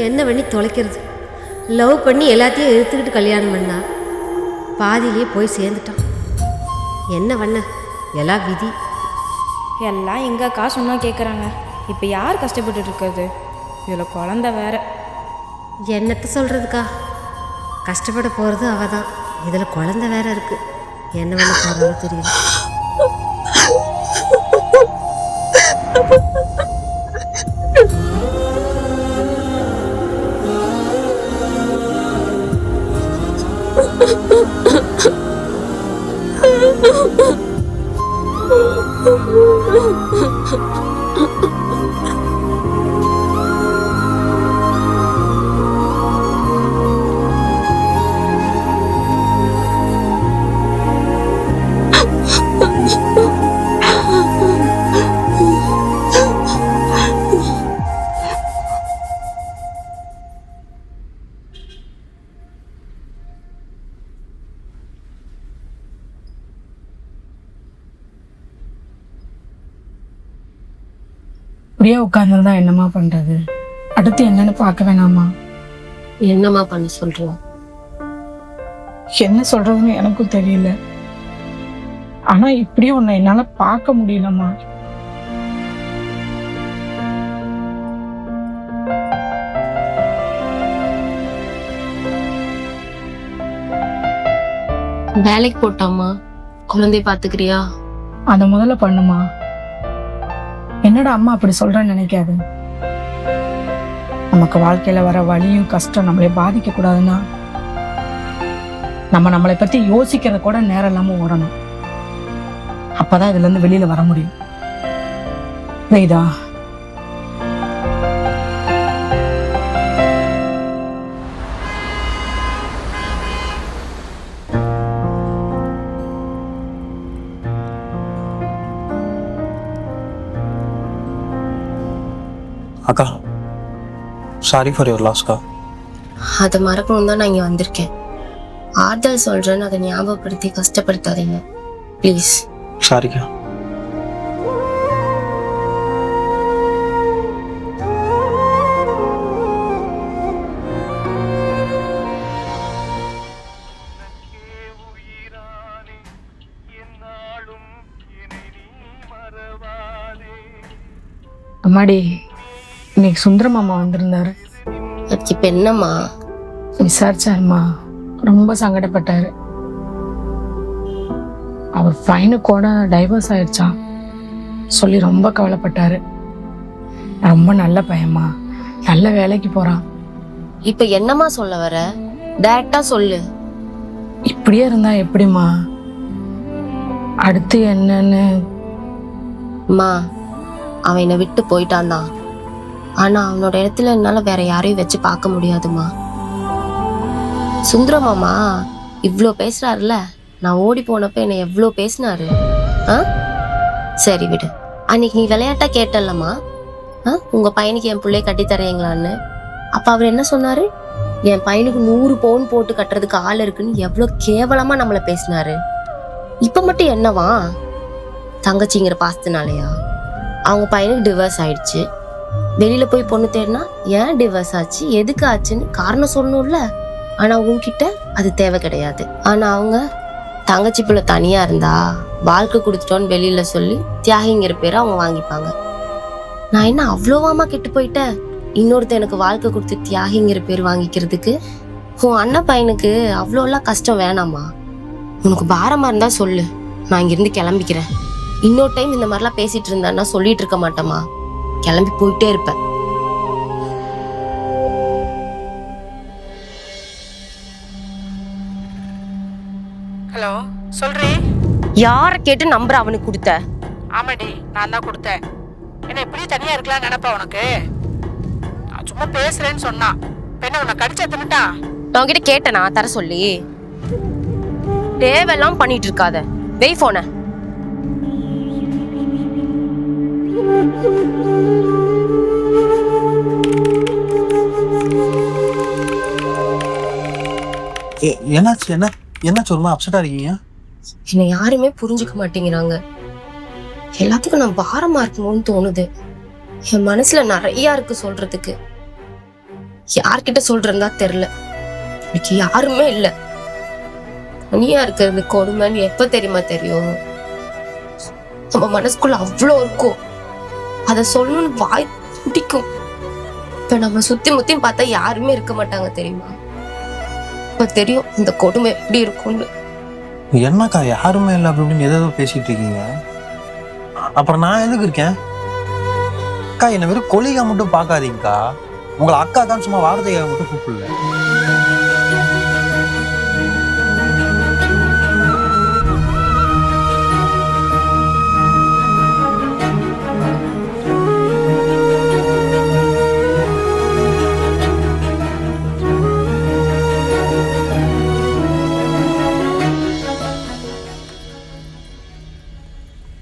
என்ன பண்ணி தொலைக்கிறது? லவ் பண்ணி எல்லாத்தையும் எடுத்துக்கிட்டு கல்யாணம் பண்ணா பாதியிலே போய் சேர்ந்துட்டான். என்ன பண்ண, எல்லாம் விதி. எல்லாம் எங்கக்கா சொன்னால் கேட்குறாங்க. இப்போ யார் கஷ்டப்பட்டு இருக்கிறது? இதில் குழந்த வேற. என்னத்தை சொல்கிறதுக்கா? கஷ்டப்பட போகிறது அவ தான். இதில் குழந்த வேற இருக்கு. என்ன பண்ண போகிறாரோ தெரியல. அப்படியே உட்கார்ந்துருந்தா என்னம்மா பண்றது? அடுத்து என்னன்னு பார்க்க வேணாமா? என்னம்மா பண்ண சொல்கிறோம்? என்ன சொல்றதுன்னு எனக்கும் தெரியல. ஆனா இப்படியே உன்னை என்னால பார்க்க முடியலம்மா. வேலைக்கு போட்டாமா, குழந்தைய பாத்துக்கிறியா? அத முதல்ல பண்ணுமா. என்னடா அம்மா அப்படி சொல்றேன்னு நினைக்காது. நமக்கு வாழ்க்கையில வர வலியும் கஷ்டம் நம்மளை பாதிக்க கூடாதுன்னா நம்ம நம்மளை பத்தி யோசிக்கிறத கூட நேரம் இல்லாம ஓடணும். அப்பதான் இதுல இருந்து வெளியில வர முடியும். புரியுதா? அக்கா, சாரி ஃபார் யுவர் லாஸ்க்கா. அதை மறக்கணும் தான் நான் இங்கே வந்திருக்கேன். ஆறுதல் சொல்றேன்னு அதை ஞாபகப்படுத்தி கஷ்டப்படுத்தாதீங்க ப்ளீஸ். சாரிக்கா. அம்மாடி, இன்னைக்கு சுந்தரம் மாமா வந்திருந்தாரு. அதுக்கு இப்போ என்னம்மா? விசாரிச்சாருமா, ரொம்ப சங்கடப்பட்டாரு. அவர் பையனுக்கூட டைவர்ஸ் ஆயிடுச்சான் சொல்லி ரொம்ப கவலைப்பட்டாரு. ரொம்ப நல்ல பையன்மா, நல்ல வேலைக்கு போறான். இப்போ என்னம்மா சொல்ல வர? டைரக்டா சொல்லு. இப்படியே இருந்தா எப்படிம்மா? அடுத்து என்னன்னு? அம்மா, அவன் என்னை விட்டு போயிட்டான் தான். ஆனா அவனோட இடத்துல என்னால வேற யாரையும் வச்சு பார்க்க முடியாதுமா. சுந்தரமாமா இவ்வளோ பேசுறாருல, நான் ஓடி போனப்ப என்னை எவ்வளோ பேசினாரு. சரி விடு. அன்னைக்கு நீ விளையாட்டா கேட்டல்லம்மா, உங்க பையனுக்கு என் பிள்ளைய கட்டி தரீங்களான்னு. அப்ப அவர் என்ன சொன்னாரு? என் பையனுக்கு 100 பவுன் போட்டு கட்டுறதுக்கு ஆள் இருக்குன்னு எவ்வளோ கேவலமா நம்மளை பேசினாரு. இப்ப மட்டும் என்னவா? தங்கச்சிங்கிற பாசத்தினாலயா? அவங்க பையனுக்கு டிவோர்ஸ் ஆயிடுச்சு. வெளியில போய் பொண்ணு தேடினா ஏன் டிவோர்ஸ் ஆச்சு, எதுக்கு ஆச்சுன்னு காரணம் சொல்லணும்ல. ஆனா உங்ககிட்ட அது தேவை கிடையாது. ஆனா அவங்க தங்கச்சி பிள்ளை தனியா இருந்தா வாழ்க்கை கொடுத்துட்டோன்னு வெளியில சொல்லி தியாகிங்கிற பேரை அவங்க வாங்கிப்பாங்க. நான் என்ன அவ்வளோவாமா கெட்டு போயிட்டேன்? இன்னொருத்த எனக்கு வாழ்க்கை கொடுத்து தியாகிங்கிற பேர் வாங்கிக்கிறதுக்கு. உன் அண்ணன் பையனுக்கு அவ்வளோலாம் கஷ்டம் வேணாமா. உனக்கு பாரமா இருந்தா சொல்லு, நான் இங்கிருந்து கிளம்பிக்கிறேன். இன்னொரு டைம் இந்த மாதிரிலாம் பேசிட்டு இருந்தான்னா சொல்லிட்டு இருக்க மாட்டேமா, கிளம்பி போயிட்டே இருப்பேன். ஹலோ, சொல்றேன். யார கேட்டு நம்பர் அவனுக்கு கொடுத்த? ஆமாடி, நான் தான் கொடுத்தேன். என்ன இப்படி தனியா இருக்கலாம் நினைப்பா உனக்கு? நான் சும்மா பேசுறேன்னு சொன்னா பெண்ண உன்னை கடிச்சா தின்னுட்டா. நான் உன்கிட்ட கேட்டேனா தர சொல்லி? தேவையெல்லாம் பண்ணிட்டு இருக்காத. வெய் போன. என்னாச்சு? என்ன சொல்லலாம்? அப்செட்டா இருக்கீங்க? என்னை யாருமே புரிஞ்சுக்க மாட்டேங்கிறாங்க. எல்லாத்துக்கும் நான் பாரமா இருக்குமோன்னு தோணுது. என் மனசுல நிறைய இருக்கு சொல்றதுக்கு. யார்கிட்ட சொல்றதா தெரியல. எனக்கு யாருமே இல்ல. தனியா இருக்கிறது கொடுமைன்னு எப்ப தெரியுமா தெரியும்? நம்ம மனசுக்குள்ள அவ்வளோ இருக்கும். அத சொல்லணும்னு வாய் துடிக்கும். இப்ப நம்ம சுத்தி முத்தியும் பார்த்தா யாருமே இருக்க மாட்டாங்க தெரியுமா? இப்ப தெரியும் இந்த கொடுமை எப்படி இருக்கும்னு. என்னக்கா யாருமே இல்லை அப்படின்னு ஏதோ பேசிட்டு இருக்கீங்க? அப்புறம் நான் எதுக்கு இருக்கேன்? அக்கா என்ன வெறும் கொலிகா மட்டும் பார்க்காதீங்கக்கா. உங்களை அக்கா தான் சும்மா வார்த்தைக்காக மட்டும் கூப்பிடல.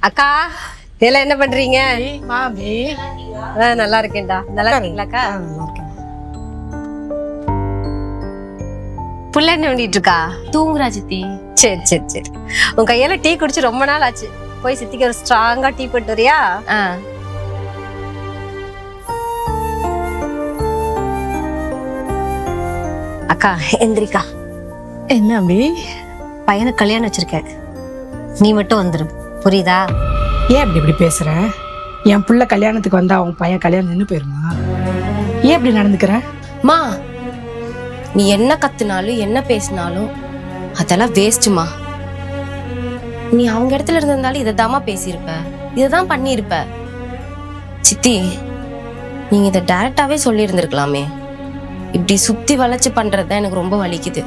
அக்கா இதெல்லாம் என்ன பண்றீங்க? மாமி நல்லா இருக்கேன்டா. நல்லா இருக்கீங்களாக்கா? புள்ள என்ன பண்ணிட்டு இருக்கா? தூங்குறா சித்தி. சரி சரி சரி. உன் கையால டீ குடிச்சு ரொம்ப நாள் ஆச்சு. போய் சித்திக்கு ஒரு ஸ்ட்ராங்கா டீ போட்டு வரியா? அக்கா எந்திரிக்கா. என்ன அம்பி? பையனுக்கு கல்யாணம் வச்சிருக்கேன். நீ மட்டும் வந்துரு, புரியுதா? ஏன் இப்படி பேசுற? என் புள்ள கல்யாணத்துக்கு வந்தா அவன் பையன் கல்யாணம் நின்று போயிருமா? ஏன் இப்படி நடந்துக்கிற? மா, நீ என்ன கத்துனாலும் என்ன பேசினாலும் அதெல்லாம் வேஸ்ட்டுமா. நீ அவங்க இடத்துல இருந்திருந்தாலும் இதைதாம்மா பேசியிருப்ப, இதைதான் பண்ணியிருப்ப. சித்தி, நீங்க இதை டைரக்டாவே சொல்லி இருந்திருக்கலாமே. இப்படி சுத்தி வளைச்சு பண்றதுதான் எனக்கு ரொம்ப வலிக்குது.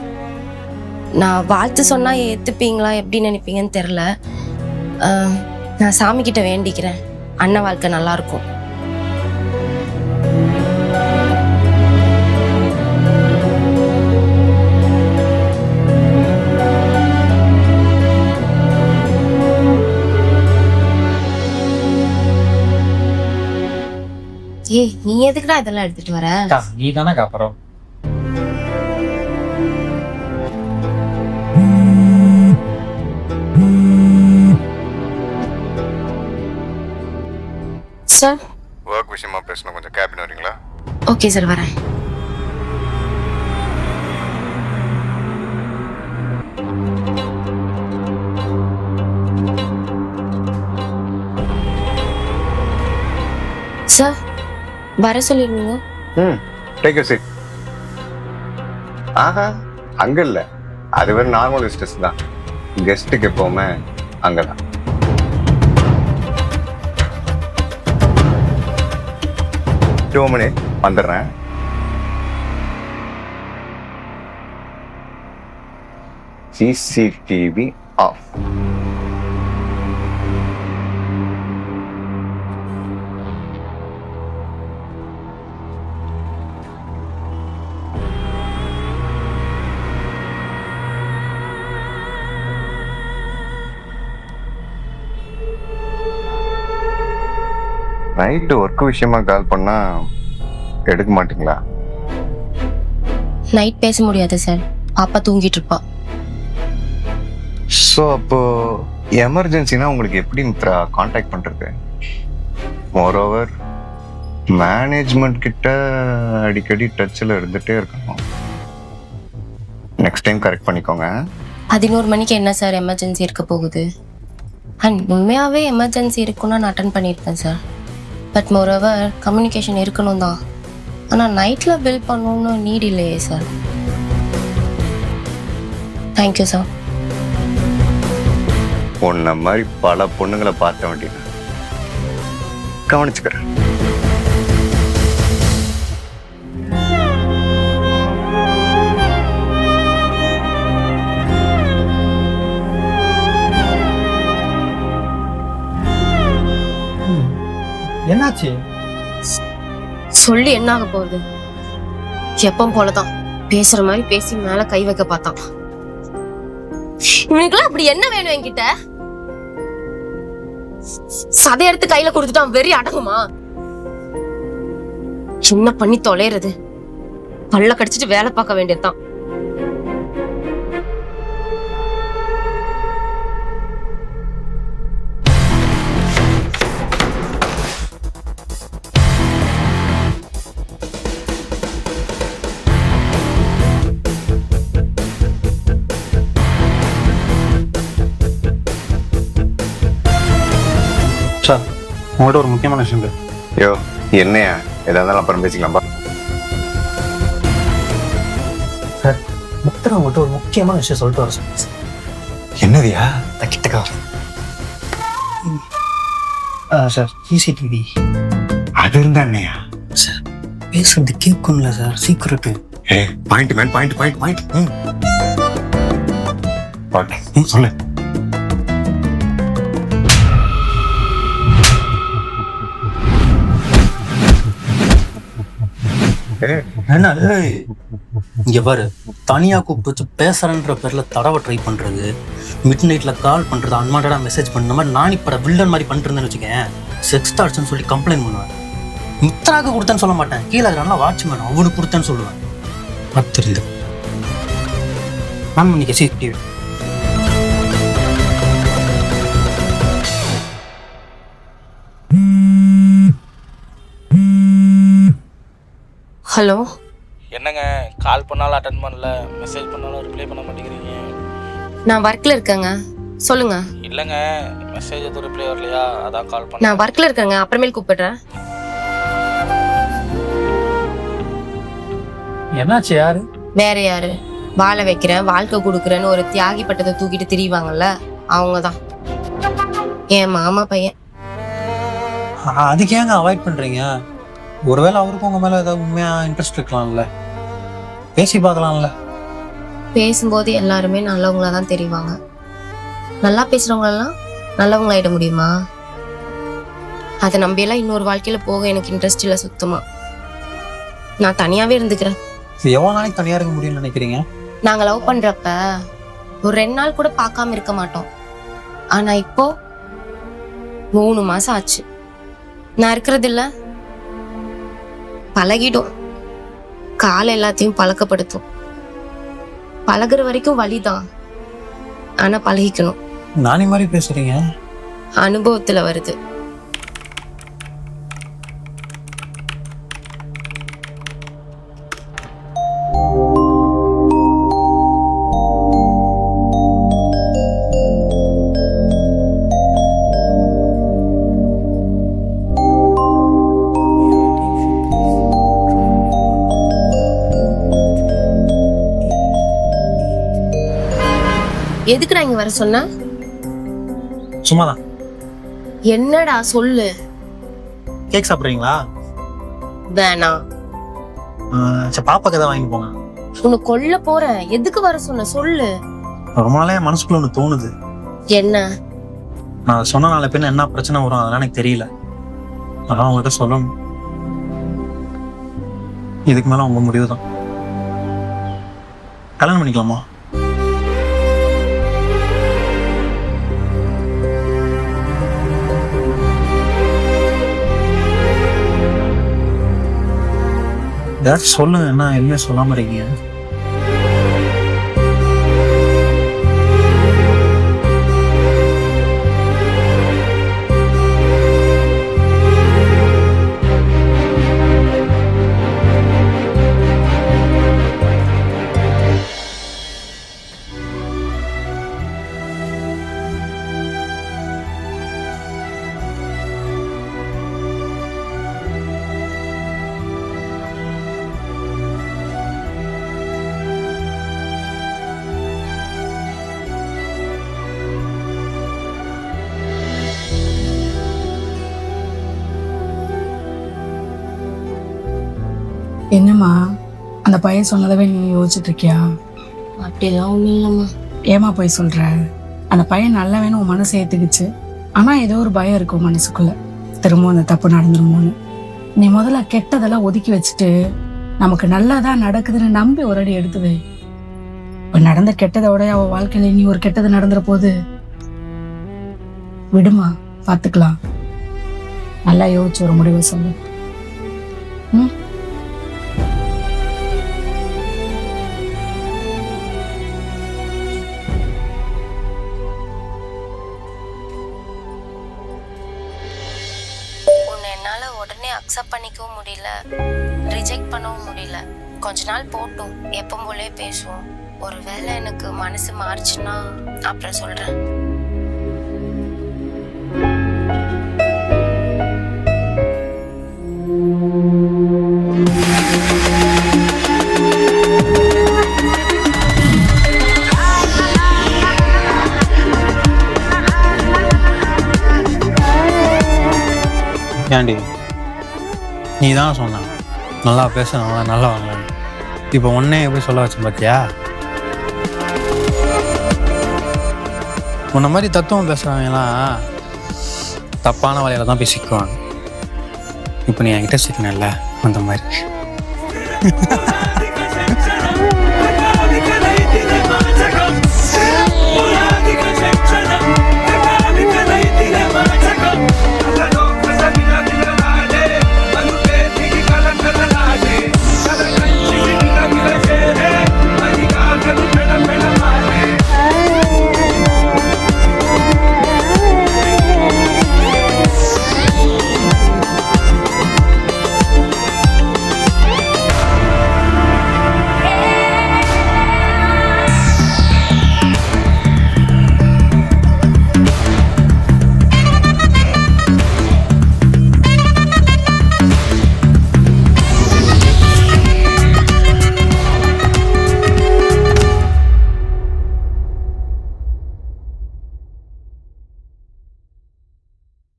நான் வாழ்த்து சொன்னா ஏத்துப்பீங்களா, எப்படி நினைப்பீங்கன்னு தெரியல. நான் சாமி கிட்ட வேண்டிக்கிறேன், அண்ணன் வாழ்க்கை நல்லா இருக்கும். ஏய், நீ எதுக்குடா இதெல்லாம் எடுத்துட்டு வர? நீ தானே அப்புறம் சார், ஒர்க் விஷயமா பேசணும், கொஞ்சம் கேபின் வரீங்களா? ஓகே சார், வரேன். சார், வர சொல்லிருந்தீங்க. Take you seat. ஆஹா, அங்க இல்ல, அது வேற நார்மல் விசிட்டர்ஸ் தான். கெஸ்ட்டுக்கு எப்பவுமே அங்கதான். டோமனே வந்துடுறேன். CCTV of. நைட்டு ஒர்க் விஷயமா கால் பண்ணா எடுக்க மாட்டீங்களா? நைட் பேச முடியாது சார், பாப்பா தூங்கிட்டு இருப்பா. ஸோ அப்போ எமர்ஜென்சினா உங்களுக்கு எப்படி மித்ரா கான்டாக்ட் பண்றது? மோரோவர் மேனேஜ்மெண்ட் கிட்ட அடிக்கடி டச்சில் இருந்துட்டே இருக்கணும். நெக்ஸ்ட் டைம் கரெக்ட் பண்ணிக்கோங்க. 11 மணிக்கு என்ன சார் எமர்ஜென்சி இருக்க போகுது? அண்ட் உண்மையாகவே எமர்ஜென்சி இருக்குன்னா நான் அட்டன் பண்ணியிருப்பேன் சார். பட் மோரோவர் கம்யூனிகேஷன் இருக்கணும் தான். ஆனால் நைட்டில் பில் பண்ணணும்னு நீட் இல்லையே சார். Thank you sir. உன்ன மாதிரி பல பொண்ணுங்களை பார்த்த வேண்டியது, கவனிச்சுக்கிறேன். என்னாச்சு? சொல்லி என்ன ஆக போகுது? எப்பவும் போலதான் பேசுற மாதிரி பேசி மேல கை வைக்க பார்த்தான். இவனுக்குலாம் அப்படி என்ன வேணும் என்கிட்ட? சதை எடுத்து கையில கொடுத்துட்டான், வெறி அடங்குமா? சின்ன பண்ணி தொலைறது, பல்ல கடிச்சிட்டு வேலை பார்க்க வேண்டியதுதான். சார் உங்கள்கிட்ட ஒரு முக்கியமான விஷயம் இருக்கு. ஐயோ என்னையா எதா இருந்தாலும் அப்புறம் பேசிக்கலாம்ப்பா. சார் முத்திரை உங்கள்கிட்ட ஒரு முக்கியமான விஷயம் சொல்லிட்டு வர சொன்னேன் சார். என்னதியா? கிட்டக்கா சார் சிசிடிவி அது இருந்தா என்னையா? சார் பேசுறது கேட்கும்ல சார், சீக்கிரட்டு. Point man point. சொல்லு. என்ன இங்க பாரு, தனியா கூப்பிட்டு வச்சு பேசுறேன்ற பேர்ல தடவை ட்ரை பண்றது, மிட் நைட்ல கால் பண்றது, அன்வான்டா மெசேஜ் பண்ண மாதிரி நான் இப்ப வில்லன் மாதிரி பண்ணிட்டு இருந்தேன்னு வச்சுக்கேன், செக்ஸ் டார்ச்னு சொல்லி கம்ப்ளைண்ட் பண்ணுவேன். மித்ராக்கு கொடுத்தேன்னு சொல்ல மாட்டேன், கீழே இருக்கிறனால வாட்ச்மேன் அவனுக்கு கொடுத்தேன்னு சொல்லுவேன். பார்த்துருந்து மேம் இன்னைக்கு சிசிடிவி. ஹலோ. என்னங்க கால் பண்ணாலும் அட்டன் பண்ணல, மெசேஜ் பண்ணாலும் ரிப்ளை பண்ண மாட்டேங்கிறீங்க. நான் ஒர்க்கில் இருக்கேங்க, சொல்லுங்க. இல்லைங்க மெசேஜ் எதுவும் ரிப்ளை வரலையா, அதான் கால் பண்ணேன். நான் ஒர்க்கில் இருக்கேங்க, அப்புறமேல் கூப்பிடுறேன். என்னாச்சு? யாரு? வேற யாரு? வாழ வைக்கிறேன், வாழ்க்கை கொடுக்குறேன்னு ஒரு தியாகி பட்டத்தை தூக்கிட்டு திரிவாங்கல்ல, அவங்க தான் என் மாமா பையன். அதுக்கு ஏங்க அவாய்ட் பண்றீங்க? ஒருவேளை அவருக்கும் உங்க மேல ஏதாவது உண்மையா இன்ட்ரெஸ்ட் இருக்கலாம்ல, பேசி பார்க்கலாம்ல. பேசும்போது எல்லாருமே நல்லவங்களா தான் தெரிவாங்க. நல்லா பேசுறவங்களெல்லாம் நல்லவங்களாயிட முடியுமா? அதை நம்பியெல்லாம் இன்னொரு வாழ்க்கையில போக எனக்கு இன்ட்ரெஸ்ட் இல்லை சுத்தமா. நான் தனியாவே இருந்துக்கிறேன். எவ்வளவு நாளைக்கு தனியா இருக்க முடியும்னு நினைக்கிறீங்க? நாங்க லவ் பண்றப்ப ஒரு 2 நாள் கூட பார்க்காம இருக்க மாட்டோம். ஆனா இப்போ 3 மாசம் ஆச்சு. நான் இருக்கிறது இல்ல, பழகிடும். காலை எல்லாத்தையும் பழக்கப்படுத்தும். பழகுற வரைக்கும் வலிதான், ஆனா பழகிக்கணும். நானே மாதிரி பேசுறீங்க. அனுபவத்துல வருது. எதுக்குடா இங்க வர சொன்ன? சும்மாதான். என்னடா சொல்லு. கேக் சாப்பிடுறீங்களா? வேணாம். சரி பாப்பாக்கு ஏதாவது வாங்கி போங்க. உன்னை கொல்ல போறேன். எதுக்கு வர சொன்ன சொல்லு. ரொம்ப நாளே என் மனசுக்குள்ள ஒன்று தோணுது. என்ன? நான் சொன்ன நாளை பின்ன என்ன பிரச்சனை வரும் அதெல்லாம் எனக்கு தெரியல. அதான் உங்ககிட்ட சொல்லணும். இதுக்கு மேல உங்க முடிவு தான். கல்யாணம் பண்ணிக்கலாமா? ஏதாச்சும் சொல்லுங்க, என்ன எதுவுமே சொல்லாம இருக்கீங்க? என்னம்மா அந்த பையன் சொன்னதவே நீ யோசிச்சுட்டு இருக்கியா? அப்படிலாம் ஒண்ணும் இல்லம்மா. ஏமா போய் சொல்ற? அந்த பையன் நல்லவன்னு உன் மனசு ஏத்துக்குச்சு, ஆனா ஏதோ ஒரு பயம் இருக்கு உன் மனசுக்குள்ள, திரும்பவும் அந்த தப்பு நடந்துருமோன்னு. நீ முதல்ல கெட்டதெல்லாம் ஒதுக்கி வச்சுட்டு நமக்கு நல்லதான் நடக்குதுன்னு நம்பி ஒரு அடி எடுத்து வை. இப்ப நடந்த கெட்டதோட அவ வாழ்க்கையில நீ ஒரு கெட்டது நடந்துற போது விடுமா, பாத்துக்கலாம். நல்லா யோசிச்சு ஒரு முடிவை சொல்லு. உடனே அக்செப்ட் பண்ணிக்கவும் முடியல, ரிஜெக்ட் பண்ணவும் முடியல. கொஞ்ச நாள் போட்டும், எப்போ போலே பேசுவோம். ஒருவேளை எனக்கு மனசு மாறுச்சுன்னா அப்புறம் சொல்றேன். ஏண்டி நீ தான் சொன்ன நல்லா பேசுனாங்களா நல்லா வாங்கலாம். இப்போ உன்னே எப்படி சொல்ல வச்சேன் பார்த்தியா? உன்ன மாதிரி தத்துவம் பேசுகிறவங்கலாம் தப்பான வழியில தான் போய் சிக்குவாங்க. இப்போ நீ என்கிட்ட சிக்கனல்ல அந்த மாதிரி